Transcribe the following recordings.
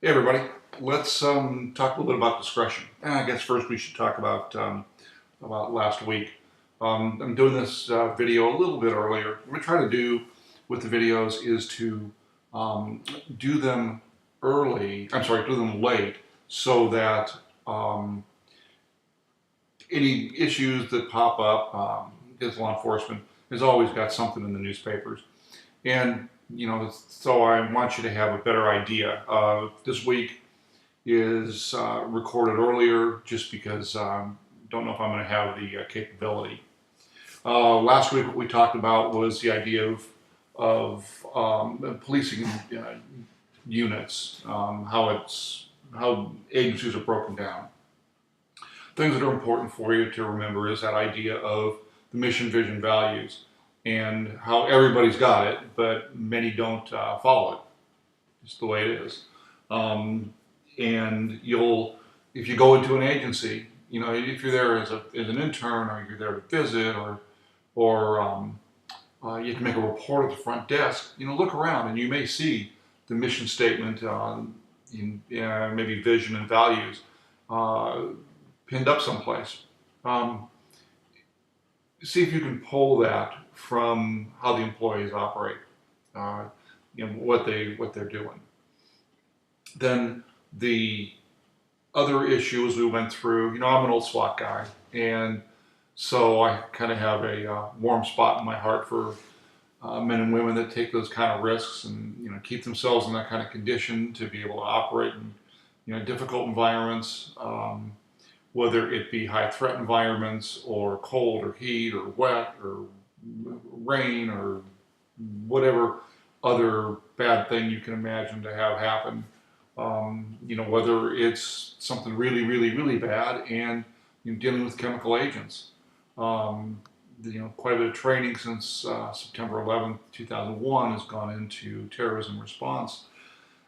Hey everybody, let's talk a little bit about discretion. I guess first we should talk about last week. I'm doing this video a little bit earlier. What I try to do with the videos is to do them do them late, so that any issues that pop up as law enforcement has always got something in the newspapers. And so I want you to have a better idea. This week is recorded earlier just because don't know if I'm going to have the capability. Last week, what we talked about was the idea of policing units, how agencies are broken down. Things that are important for you to remember is that idea of the mission, vision, values, and how everybody's got it, but many don't follow it. It's the way it is. And if you go into an agency, if you're there as an intern, or you're there to visit, or you can make a report at the front desk, look around and you may see the mission statement, maybe vision and values, pinned up someplace. See if you can pull that from how the employees operate, what they're doing. Then the other issues we went through, I'm an old SWAT guy, and so I kind of have a warm spot in my heart for men and women that take those kind of risks and keep themselves in that kind of condition to be able to operate in difficult environments. Whether it be high threat environments, or cold or heat or wet or rain or whatever other bad thing you can imagine to have happen. Whether it's something really, really, really bad and dealing with chemical agents. Quite a bit of training since September 11th, 2001 has gone into terrorism response.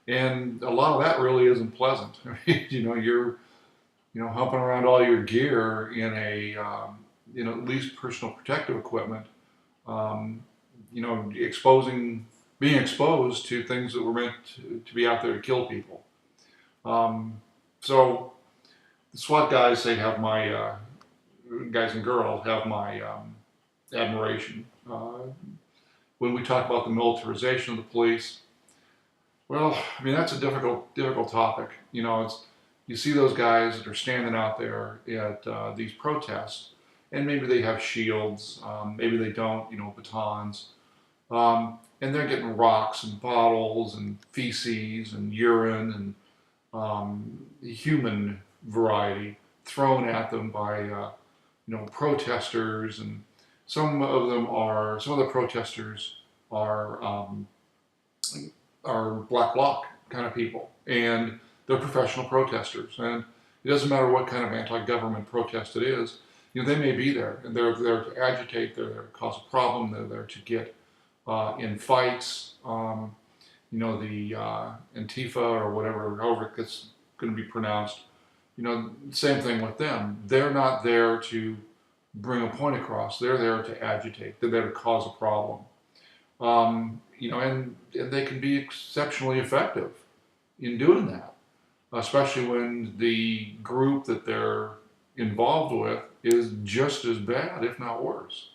And a lot of that really isn't pleasant. You're humping around all your gear in at least personal protective equipment, being exposed to things that were meant to be out there to kill people. So the SWAT guys, guys and girls have my admiration. When we talk about the militarization of the police, well, that's a difficult topic. You see those guys that are standing out there at these protests, and maybe they have shields, maybe they don't, batons, and they're getting rocks and bottles and feces and urine and human variety thrown at them by protesters, and some of the protesters are black bloc kind of people, and they're professional protesters, and it doesn't matter what kind of anti-government protest it is. They may be there, and they're there to agitate, they're there to cause a problem, they're there to get in fights. The Antifa or whatever, however it's going to be pronounced. Same thing with them. They're not there to bring a point across. They're there to agitate. They're there to cause a problem. And they can be exceptionally effective in doing that, especially when the group that they're involved with is just as bad, if not worse.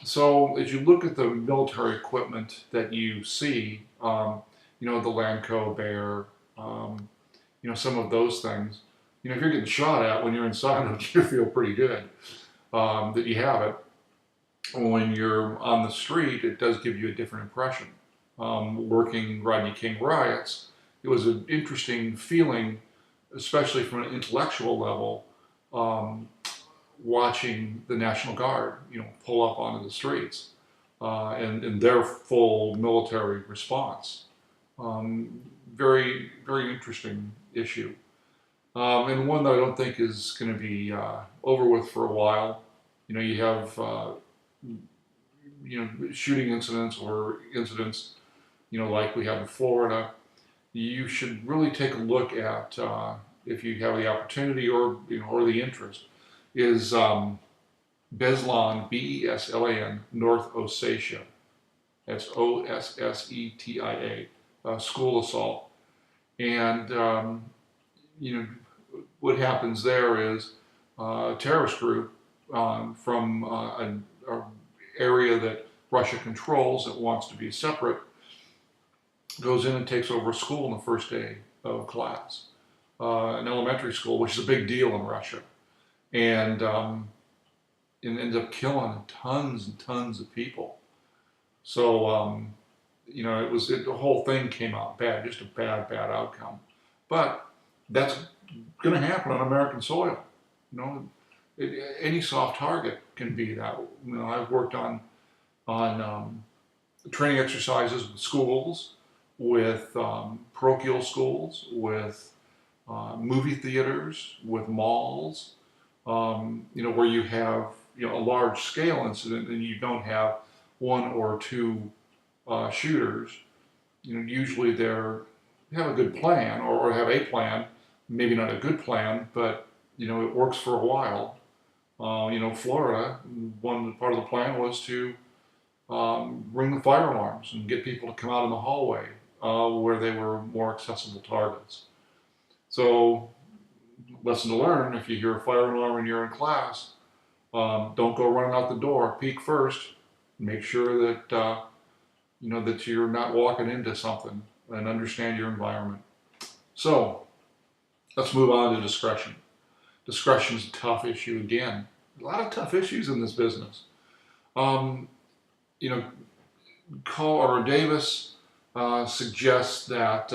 So as you look at the military equipment that you see, the Lanco Bear, some of those things, if you're getting shot at when you're inside it, you feel pretty good that you have it. When you're on the street, it does give you a different impression. Working Rodney King riots, it was an interesting feeling, especially from an intellectual level, watching the National Guard, pull up onto the streets, and their full military response. Very, very interesting issue. And one that I don't think is going to be over with for a while. You have shooting incidents or incidents, like we have in Florida. You should really take a look at, if you have the opportunity or the interest, is Beslan, Beslan, North Ossetia. That's Ossetia, school assault. And what happens there is a terrorist group from an area that Russia controls that wants to be separate goes in and takes over a school on the first day of class, an elementary school, which is a big deal in Russia, and it ends up killing tons and tons of people. So the whole thing came out bad, just a bad outcome. But that's going to happen on American soil. Any soft target can be that. I've worked on training exercises with schools, with parochial schools, with movie theaters, with malls, where you have a large scale incident and you don't have one or two shooters. Usually they have a good plan or have a plan, maybe not a good plan, but it works for a while. Florida, one part of the plan was to ring the fire alarms and get people to come out in the hallway where they were more accessible targets. So, lesson to learn: if you hear a fire alarm and you're in class, don't go running out the door. Peek first. Make sure that that you're not walking into something, and understand your environment. So, let's move on to discretion. Discretion is a tough issue again. A lot of tough issues in this business. Carl Davis suggests that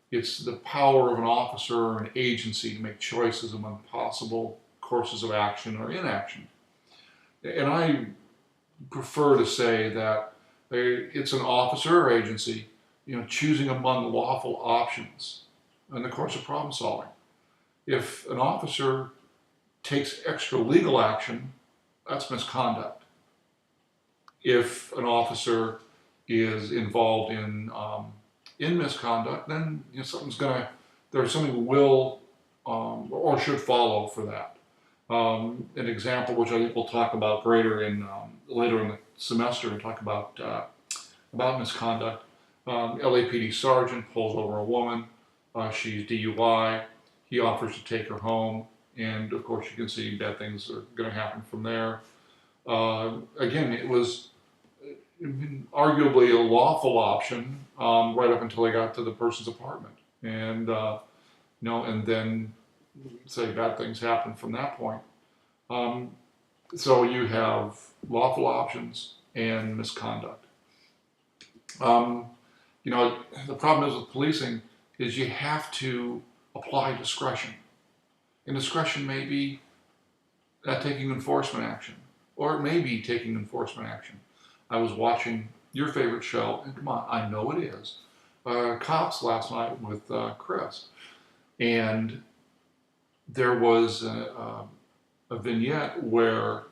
it's the power of an officer or an agency to make choices among possible courses of action or inaction. And I prefer to say that it's an officer or agency, choosing among lawful options in the course of problem solving. If an officer takes extra legal action, that's misconduct. If an officer is involved in misconduct, then something will or should follow for that. An example, which I think we'll talk about later in the semester, and talk about misconduct. LAPD sergeant pulls over a woman. She's DUI. He offers to take her home, and of course you can see bad things are going to happen from there. Again, it was arguably a lawful option right up until they got to the person's apartment, and and then say bad things happen from that point. So you have lawful options and misconduct. The problem is with policing is you have to apply discretion, and discretion may be taking enforcement action, or it may be taking enforcement action. I was watching your favorite show, and come on, I know it is, Cops last night with Chris, and there was a vignette where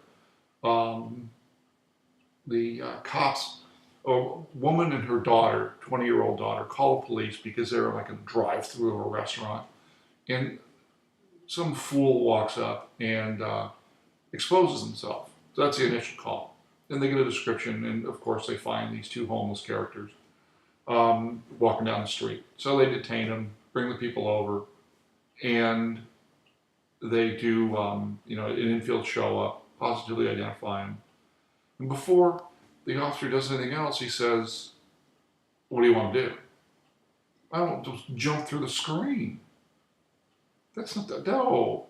the cops, a woman and her daughter, 20-year-old daughter, call the police because they're like a drive-through of a restaurant, and some fool walks up and exposes himself. So that's the initial call. Then they get a description, and of course they find these two homeless characters walking down the street. So they detain them, bring the people over, and they do an infield show up, positively identify him. And before the officer does anything else, he says, "What do you want to do?" "I don't just jump through the screen." That's not that. No.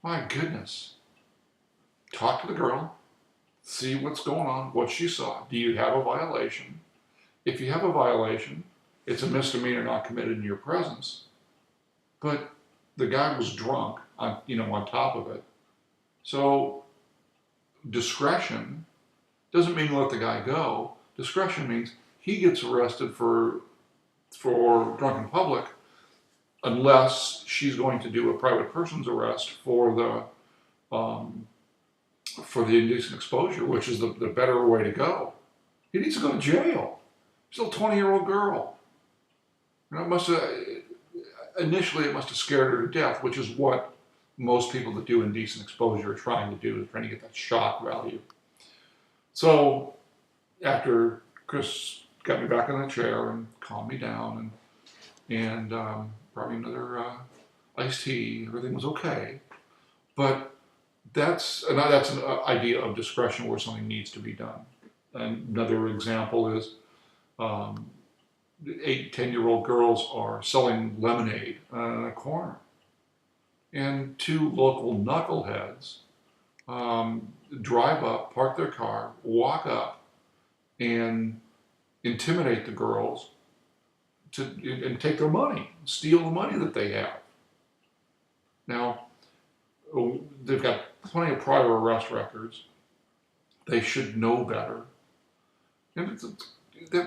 My goodness. Talk to the girl. See what's going on, what she saw. Do you have a violation? If you have a violation, it's a misdemeanor not committed in your presence. But the guy was drunk on top of it. So discretion doesn't mean let the guy go. Discretion means he gets arrested for drunk in public unless she's going to do a private person's arrest for the indecent exposure, which is the better way to go. He needs to go to jail. She's a 20-year-old girl. Initially it must have scared her to death, which is what most people that do indecent exposure are trying to do, is trying to get that shock value. So after Chris got me back in the chair and calmed me down, and and probably another iced tea. Everything was okay, but that's an idea of discretion where something needs to be done. Another example is um, 8, 10-year-old girls are selling lemonade in a corner, and two local knuckleheads drive up, park their car, walk up, and intimidate the girls and take their money, steal the money that they have. Now, they've got plenty of prior arrest records. They should know better. And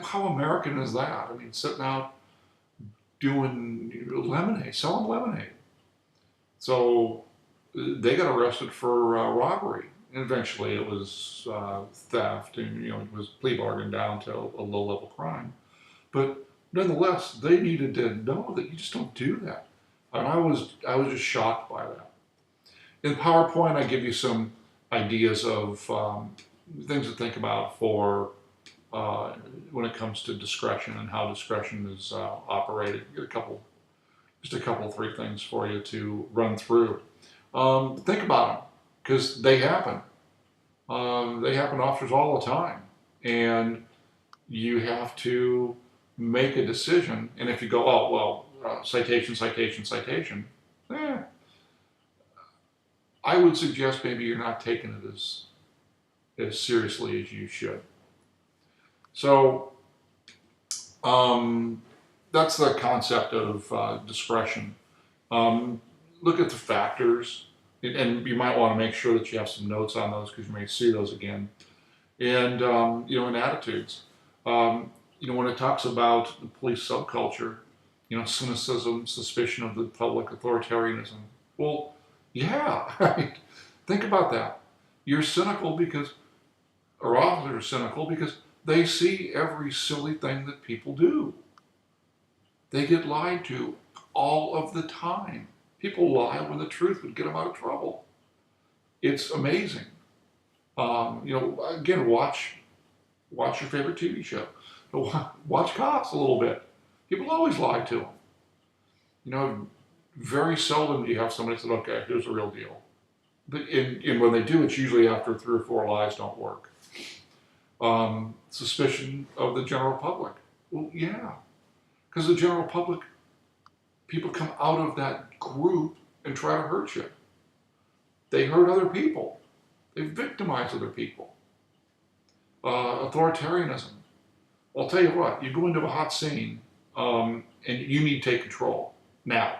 how American is that? I mean, sitting out doing lemonade, selling lemonade. So they got arrested for robbery. And eventually it was theft, and it was plea bargain down to a low-level crime. But nonetheless, they needed to know that you just don't do that. And I was just shocked by that. In PowerPoint, I give you some ideas of things to think about for when it comes to discretion and how discretion is operated. Get just a couple, 3 things for you to run through. Think about them, because they happen. They happen to officers all the time, and you have to make a decision. And if you go, oh well, citation, I would suggest maybe you're not taking it as seriously as you should. So that's the concept of discretion. Look at the factors, and you might want to make sure that you have some notes on those, because you may see those again. And and attitudes. When it talks about the police subculture, cynicism, suspicion of the public, authoritarianism. Well, yeah, right. Think about that. You're cynical or officers are cynical because they see every silly thing that people do. They get lied to all of the time. People lie when the truth would get them out of trouble. It's amazing. Again, watch your favorite TV show. Watch Cops a little bit. People always lie to them. Very seldom do you have somebody say, okay, here's the real deal. And when they do, it's usually after 3 or 4 lies don't work. Suspicion of the general public. Well, yeah. Because the general public, people come out of that group and try to hurt you. They hurt other people. They victimize other people. Authoritarianism. I'll tell you what, you go into a hot scene and you need to take control now.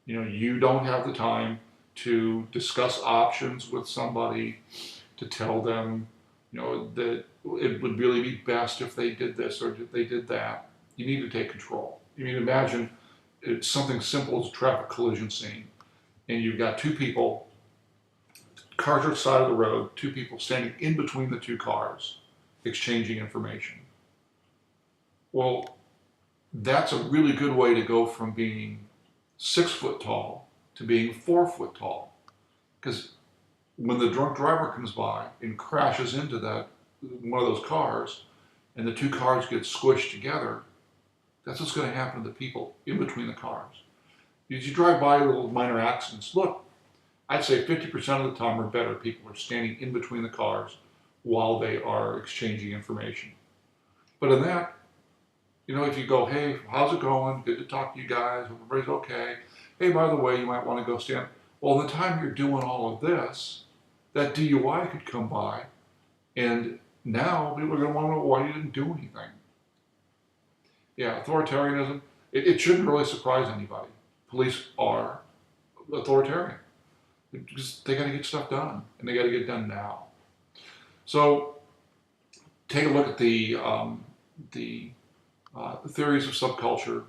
You don't have the time to discuss options with somebody, to tell them, that it would really be best if they did this or if they did that. You need to take control. Imagine it's something simple as a traffic collision scene, and you've got 2 people, cars are at the side of the road, 2 people standing in between the 2 cars, exchanging information. Well, that's a really good way to go from being 6 foot tall to being 4 foot tall. Because when the drunk driver comes by and crashes into one of those cars, and the 2 cars get squished together, that's what's going to happen to the people in between the cars. As you drive by little minor accidents, look, I'd say 50% of the time or better, people are standing in between the cars while they are exchanging information. But in that, if you go, hey, how's it going? Good to talk to you guys. Everybody's okay. Hey, by the way, you might want to go stand. Well, the time you're doing all of this, that DUI could come by, and now people are going to want to know why you didn't do anything. Yeah, authoritarianism, it shouldn't really surprise anybody. Police are authoritarian. They got to get stuff done, and they got to get done now. So take a look at the theories of subculture.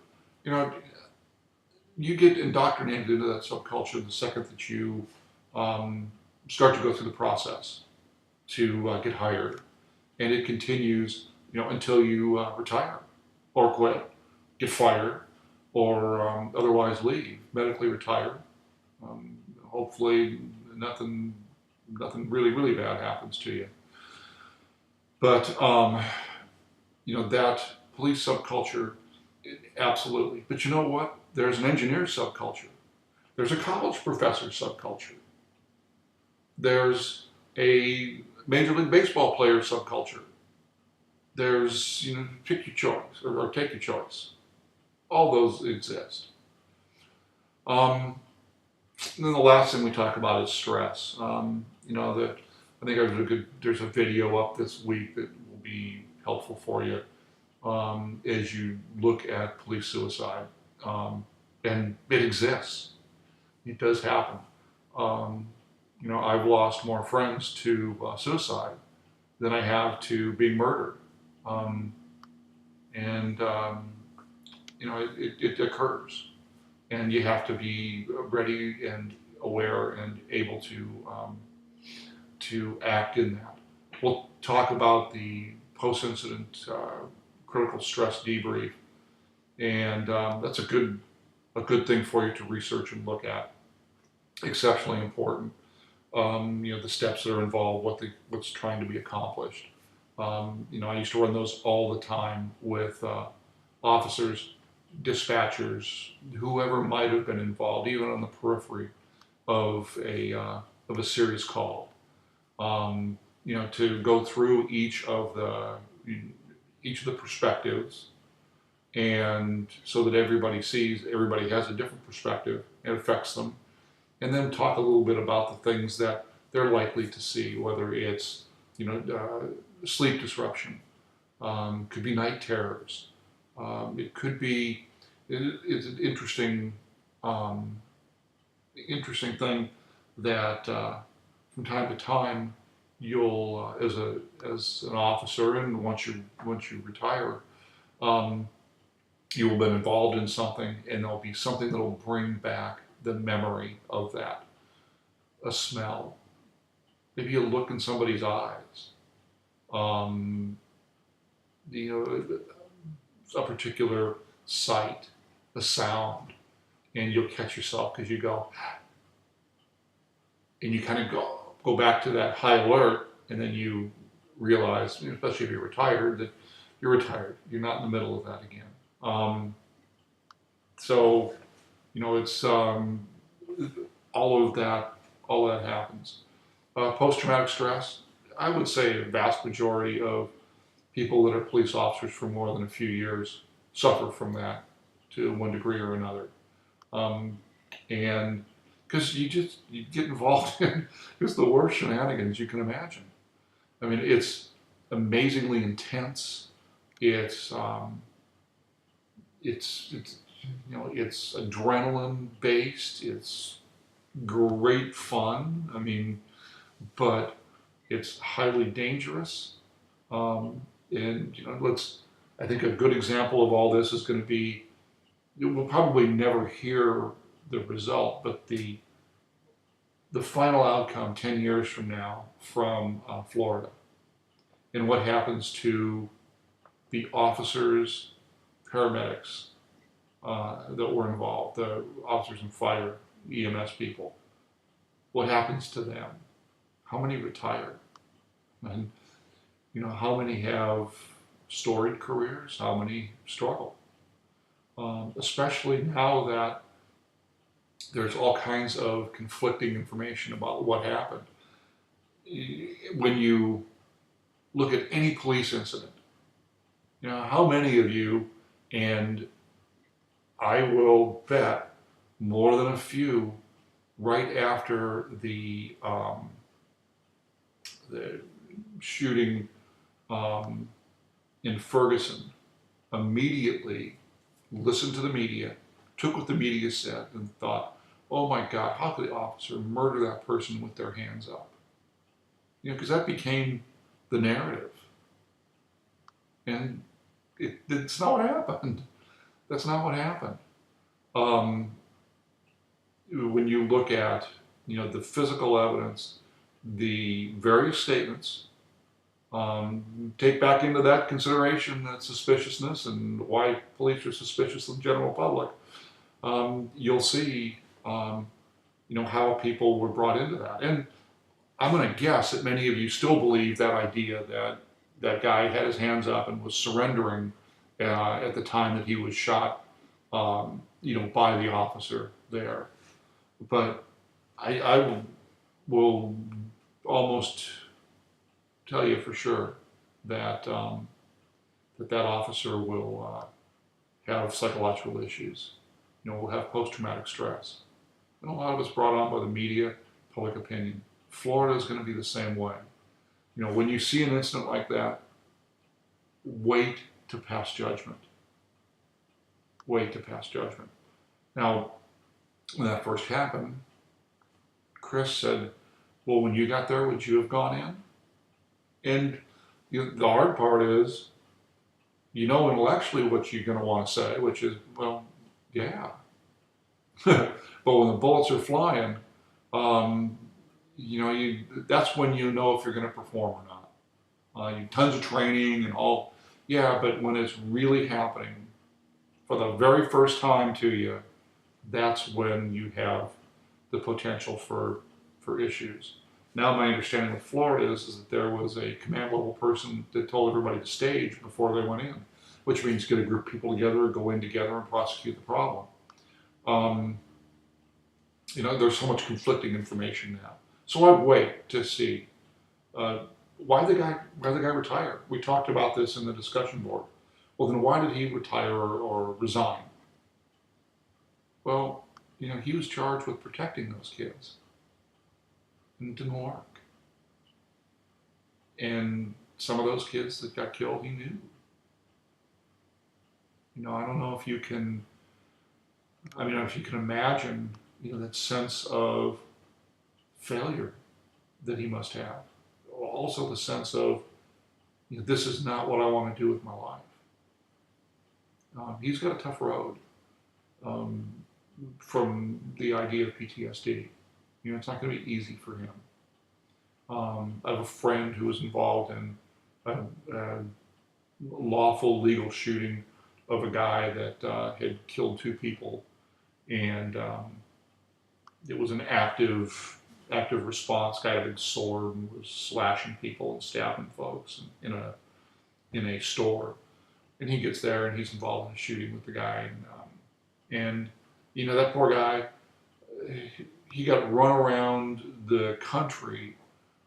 You get indoctrinated into that subculture the second that you start to go through the process to get hired, and it continues, until you retire or quit, get fired, or otherwise leave, medically retire. Hopefully, nothing really, really bad happens to you. But that police subculture Absolutely. But you know what? There's an engineer subculture. There's a college professor subculture. There's a Major League Baseball player subculture. There's, pick your choice or take your choice. All those exist. And then the last thing we talk about is stress. I think there's a video up this week that will be helpful for you as you look at police suicide. And it exists. It does happen. I've lost more friends to suicide than I have to being murdered. Um, and, it occurs. And you have to be ready and aware and able to act in that. We'll talk about the post-incident critical stress debrief, and that's a good thing for you to research and look at. Exceptionally important. The steps that are involved, what's trying to be accomplished. I used to run those all the time with officers, dispatchers, whoever might have been involved, even on the periphery of a serious call. To go through each of the perspectives, and so that everybody has a different perspective. It affects them, and then talk a little bit about the things that they're likely to see, whether it's sleep disruption, could be night terrors, it could be it's an interesting thing that from time to time you'll as an officer, and once you retire, you will have been involved in something, and there'll be something that'll bring back the memory of that. A smell, maybe a look in somebody's eyes, um, a particular sight, a sound, and you'll catch yourself because you go, and you kind of go back to that high alert, and then you realize, especially if you're retired, that you're retired. You're not in the middle of that again. So, it's all of that happens. Post-traumatic stress, I would say a vast majority of people that are police officers for more than a few years suffer from that to one degree or another. And because you get involved in just the worst shenanigans you can imagine. I mean, it's amazingly intense. It's adrenaline based. It's great fun. I mean, but it's highly dangerous. And I think a good example of all this is going to be, we'll probably never hear the result, but the final outcome 10 years from now from Florida, and what happens to the officers, paramedics that were involved, the officers and fire, EMS people. What happens to them? How many retire? And how many have storied careers? How many struggle? Especially now that there's all kinds of conflicting information about what happened. When you look at any police incident, how many of you, and I will bet more than a few, right after the shooting in Ferguson, immediately listened to the media, took what the media said, and thought, oh my God, how could the officer murder that person with their hands up? Because that became the narrative. And it's not what happened. That's not what happened. When you look at, the physical evidence, the various statements, take back into that consideration that suspiciousness and why police are suspicious of the general public, you'll see, how people were brought into that. And I'm going to guess that many of you still believe that idea that that guy had his hands up and was surrendering at the time that he was shot, by the officer there. But I will almost tell you for sure that that officer will have psychological issues. Will have post-traumatic stress. And a lot of it's brought on by the media, public opinion. Florida is going to be the same way. When you see an incident like that, wait to pass judgment. Wait to pass judgment. Now, when that first happened, Chris said, well, when you got there, would you have gone in? And the hard part is, intellectually what you're going to want to say, which is, well, yeah. But when the bullets are flying, that's when you know if you're going to perform or not. Tons of training and all, yeah, but when it's really happening for the very first time to you, that's when you have the potential for issues. Now my understanding with Florida is that there was a command level person that told everybody to stage before they went in, which means get a group of people together, go in together and prosecute the problem. There's so much conflicting information now. So I'd wait to see why the guy retire. We talked about this in the discussion board. Well, then why did he retire or resign? Well, he was charged with protecting those kids, and it didn't work. And some of those kids that got killed, he knew. I don't know if you can. If you can imagine, that sense of failure that he must have. Also the sense of, this is not what I want to do with my life. He's got a tough road from the idea of PTSD. It's not going to be easy for him. I have a friend who was involved in a lawful legal shooting of a guy that had killed 2 people, and it was an active response. Guy had a big sword and was slashing people and stabbing folks in a store. And he gets there and he's involved in a shooting with the guy, and that poor guy, he got run around the country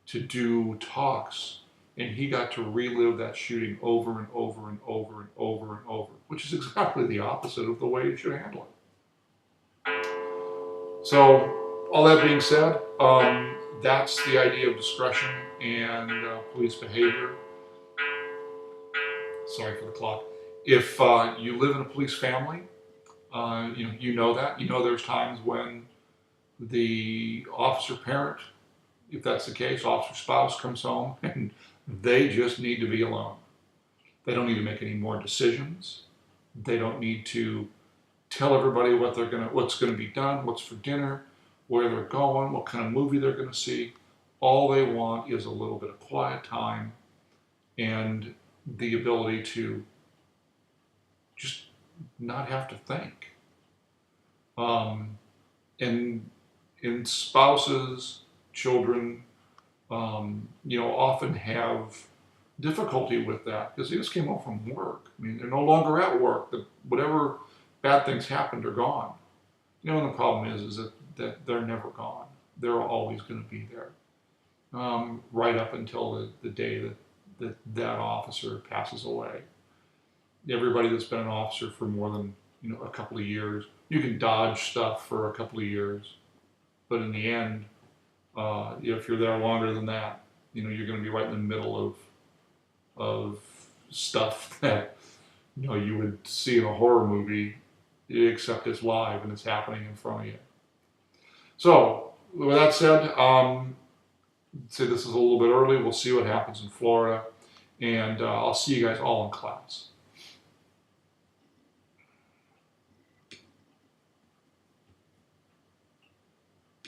to do talks, and he got to relive that shooting over and over and over and over and over, which is exactly the opposite of the way you should handle it. So, all that being said, that's the idea of discretion and police behavior. Sorry for the clock. If you live in a police family, you know that. There's times when the officer parent, if that's the case, officer spouse comes home and they just need to be alone. They don't need to make any more decisions. They don't need to tell everybody what's gonna be done, what's for dinner, where they're going, what kind of movie they're gonna see. All they want is a little bit of quiet time and the ability to just not have to think. And spouses, children, often have difficulty with that because they just came home from work. They're no longer at work. Whatever bad things happened are gone. And the problem is that they're never gone. They're always going to be there, right up until the day that officer passes away. Everybody that's been an officer for more than a couple of years, you can dodge stuff for a couple of years, but in the end, if you're there longer than that, you're going to be right in the middle of stuff that you would see in a horror movie, except it's live and it's happening in front of you. So with that said, say this is a little bit early. We'll see what happens in Florida, and I'll see you guys all in class.